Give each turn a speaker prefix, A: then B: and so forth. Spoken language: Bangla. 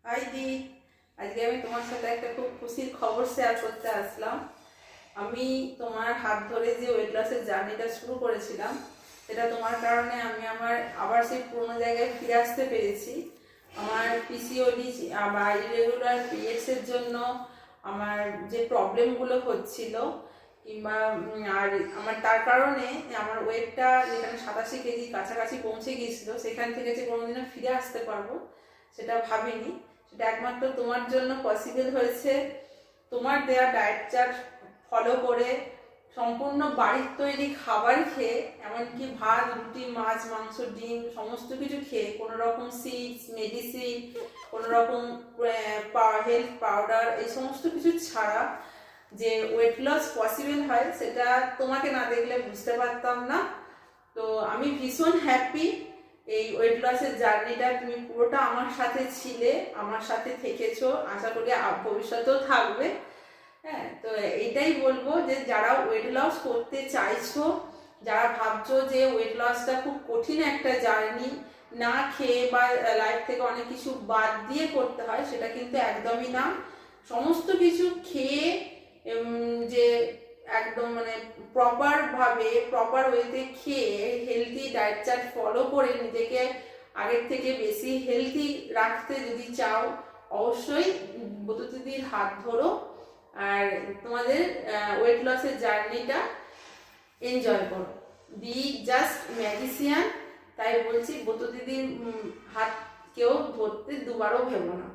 A: হাই দি, আজকে আমি তোমার সাথে একটা খুব খুশির খবর শেয়ার করতে আসলাম। আমি তোমার হাত ধরে যে ওয়েট লসের জার্নিটা শুরু করেছিলাম, সেটা তোমার কারণে আমি আমার আবার সেই পুরোনো জায়গায় ফিরে আসতে পেরেছি। আমার পিসিওডি বা ইরেগুলার পিরিয়ডসের জন্য আমার যে প্রবলেমগুলো হচ্ছিল কিংবা আর আমার তার কারণে আমার ওয়েটটা যেখানে 87 কেজি কাছাকাছি পৌঁছে গিয়েছিল, সেখান থেকে যে কোনোদিনও ফিরে আসতে পারবো সেটা ভাবিনি। সেটা একমাত্র তোমার জন্য পসিবল হয়েছে। তোমার দেয়া ডায়েট চার্ট ফলো করে, সম্পূর্ণ বাড়ির তৈরি খাবার খেয়ে, এমনকি ভাত রুটি মাছ মাংস ডিম সমস্ত কিছু খেয়ে, কোনো রকম সিডস মেডিসিন, কোনো রকম হেলথ পাউডার এই সমস্ত কিছু ছাড়া যে ওয়েট লস পসিবল হয়, সেটা তোমাকে না দেখলে বুঝতে পারতাম না। তো আমি ভীষণ হ্যাপি। এই ওয়েট লসের জার্নিটা তুমি পুরোটা আমার সাথে ছিলে, আমার সাথে থেকেছো, আশা করি ভবিষ্যতেও থাকবে। হ্যাঁ, তো এইটাই বলবো যে যারা ওয়েট লস করতে চাইছো, যারা ভাবছো যে ওয়েট লসটা খুব কঠিন একটা জার্নি, না খেয়ে বা লাইফ থেকে অনেক কিছু বাদ দিয়ে করতে হয়, সেটা কিন্তু একদমই না। সমস্ত কিছু খেয়ে যে একদম মানে প্রপার ওয়েতে খেয়ে হেলদি ডায়েট চার্ট ফলো করে নিজেকে আগের থেকে বেশি হেলদি রাখতে যদি চাও, অবশ্যই বতুদিদির হাত ধরো আর তোমাদের ওয়েট লসের জার্নিটা এনজয় করো। বি জাস্ট ম্যাজিশিয়ান, তাই বলছি বতুদিদির হাত কেউ ধরতে দুবারও ভেবো না।